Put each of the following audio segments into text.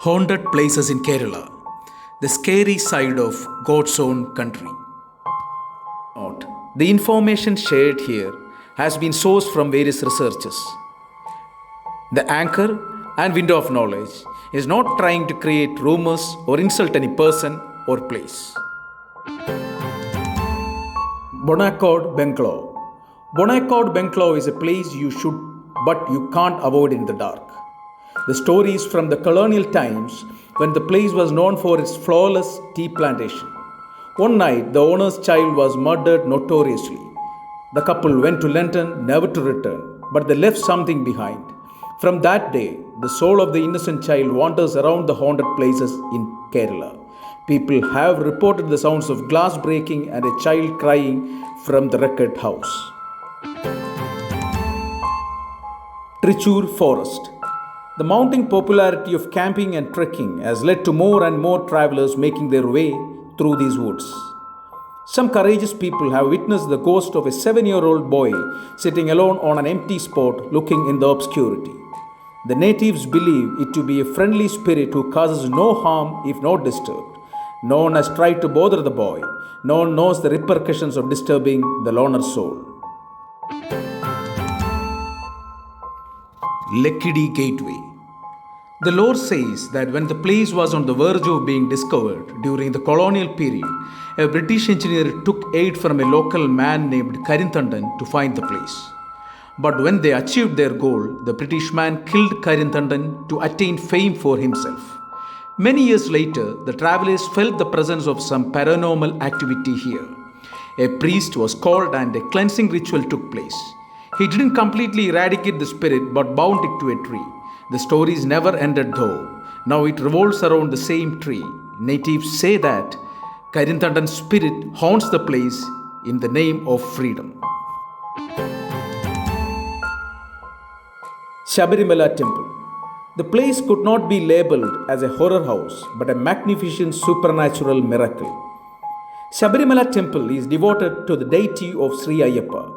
Haunted places in Kerala, the scary side of God's own country. Note: the information shared here has been sourced from various researchers. The anchor and window of knowledge is not trying to create rumors or insult any person or place. Bona, Bengalow. Bona, Bengalow is a place you should but you can't avoid in the dark. The story is from the colonial times when the place was known for its flawless tea plantation. One night, the owner's child was murdered notoriously. The couple went to London never to return, but they left something behind. From that day, the soul of the innocent child wanders around the haunted places in Kerala. People have reported the sounds of glass breaking and a child crying from the wrecked house. Trichur Forest. The mounting popularity of camping and trekking has led to more and more travelers making their way through these woods. Some courageous people have witnessed the ghost of a 7-year-old boy sitting alone on an empty spot looking in the obscurity. The natives believe it to be a friendly spirit who causes no harm if not disturbed. No one has tried to bother the boy. No one knows the repercussions of disturbing the loner's soul. Lekidi Gateway. The lore says that when the place was on the verge of being discovered during the colonial period, a British engineer took aid from a local man named Kirivittum to find the place. But when they achieved their goal, the British man killed Kirivittum to attain fame for himself. Many years later, the travelers felt the presence of some paranormal activity here. A priest was called and a cleansing ritual took place. He didn't completely eradicate the spirit but bound it to a tree. The stories never ended though. Now it revolves around the same tree. Natives say that Kirivittum's spirit haunts the place in the name of freedom. Shabarimala Temple. The place could not be labelled as a horror house but a magnificent supernatural miracle. Shabarimala Temple is devoted to the deity of Sri Ayyappa.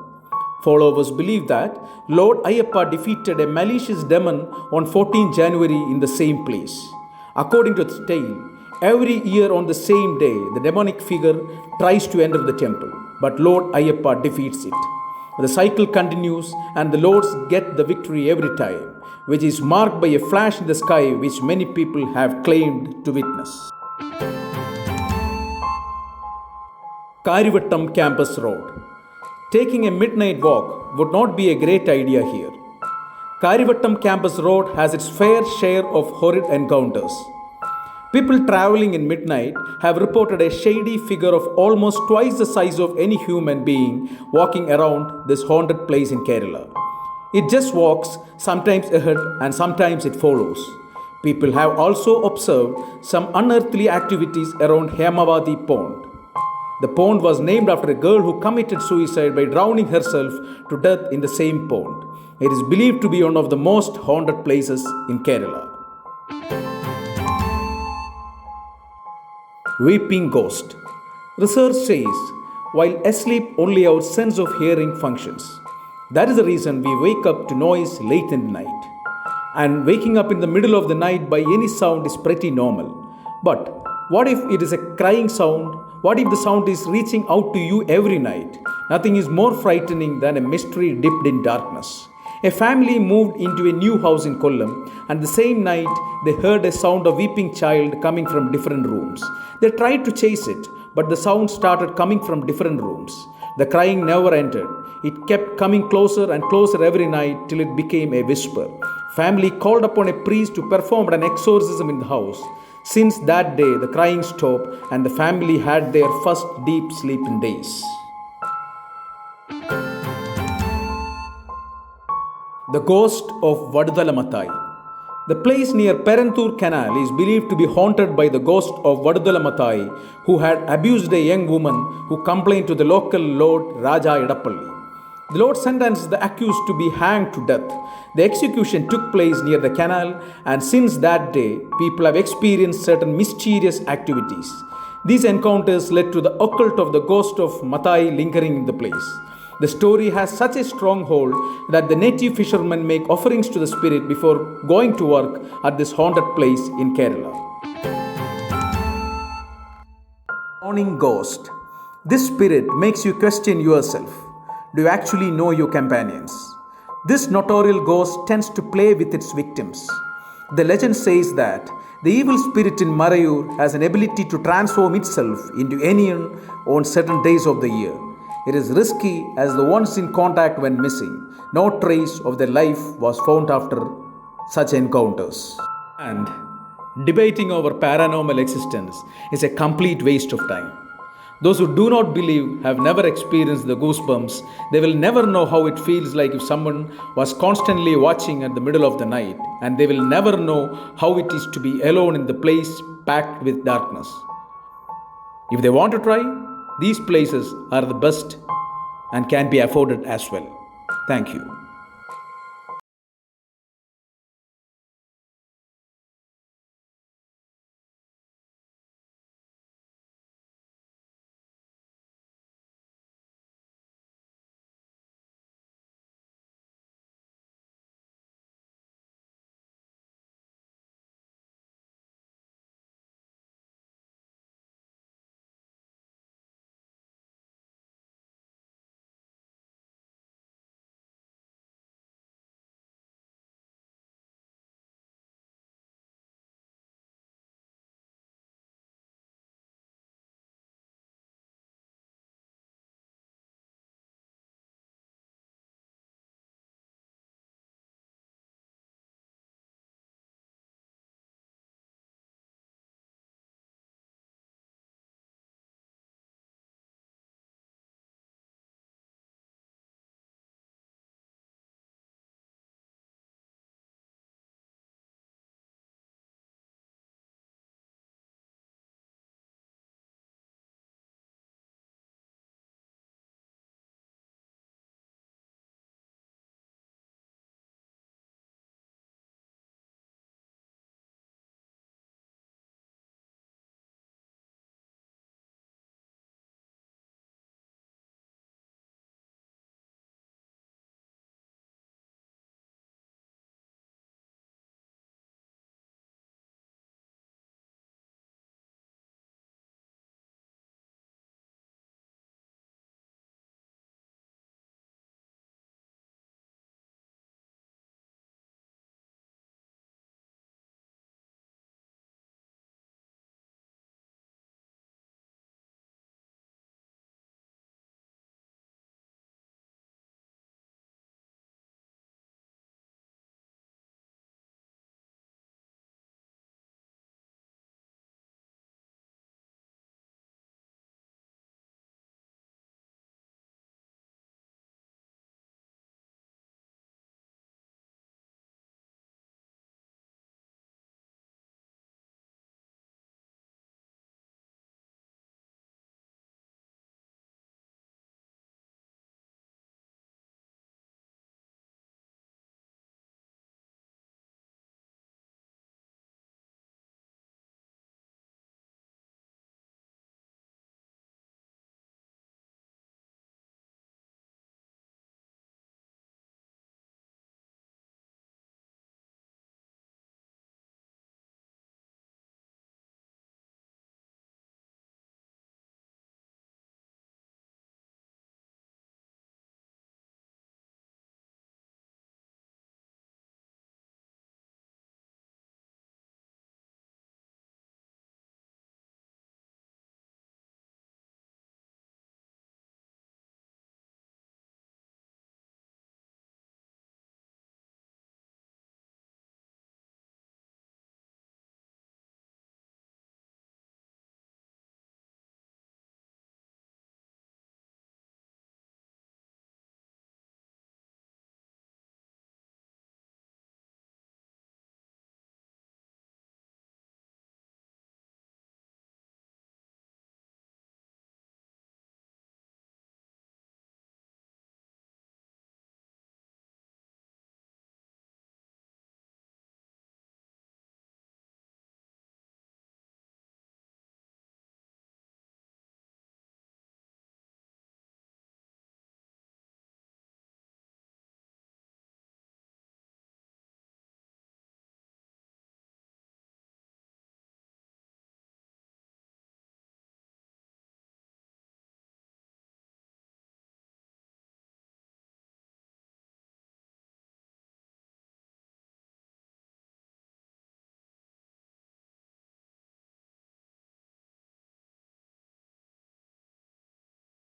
Followers believe that Lord Ayyappa defeated a malicious demon on 14 January in the same place. According to the tale, every year on the same day, the demonic figure tries to enter the temple, but Lord Ayyappa defeats it. The cycle continues and the lords get the victory every time, which is marked by a flash in the sky which many people have claimed to witness. Kirivittum Campus Road. Taking a midnight walk would not be a great idea here. Kirivittum Campus Road has its fair share of horrid encounters. People traveling in midnight have reported a shady figure of almost twice the size of any human being walking around this haunted place in Kerala. It just walks, sometimes ahead and sometimes it follows. People have also observed some unearthly activities around Hemavati Pond. The pond was named after a girl who committed suicide by drowning herself to death in the same pond. It is believed to be one of the most haunted places in Kerala. Weeping Ghost. Research says, while asleep only our sense of hearing functions. That is the reason we wake up to noise late in the night. And waking up in the middle of the night by any sound is pretty normal. But what if it is a crying sound? What if the sound is reaching out to you every night? Nothing is more frightening than a mystery dipped in darkness. A family moved into a new house in Kollam, and the same night they heard a sound of weeping child coming from different rooms. They tried to chase it, but the sound started coming from different rooms. The crying never ended. It kept coming closer and closer every night till it became a whisper. Family called upon a priest to perform an exorcism in the house. Since that day, the crying stopped and the family had their first deep sleep in days. The Ghost of Vardalamatai. The place near Peranthur Canal is believed to be haunted by the ghost of Vardalamatai, who had abused a young woman who complained to the local Lord Raja Edappalli. The Lord sentenced the accused to be hanged to death. The execution took place near the canal, and since that day, people have experienced certain mysterious activities. These encounters led to the occult of the ghost of Matai lingering in the place. The story has such a strong hold that the native fishermen make offerings to the spirit before going to work at this haunted place in Kerala. Warning ghost. This spirit makes you question yourself. Do you actually know your companions? This notarial ghost tends to play with its victims. The legend says that the evil spirit in Marayur has an ability to transform itself into anyone on certain days of the year. It is risky as the ones in contact went missing. No trace of their life was found after such encounters. And debating over paranormal existence is a complete waste of time. Those who do not believe have never experienced the goosebumps. They will never know how it feels like if someone was constantly watching at the middle of the night, and they will never know how it is to be alone in the place packed with darkness. If they want to try, these places are the best and can be afforded as well. Thank you.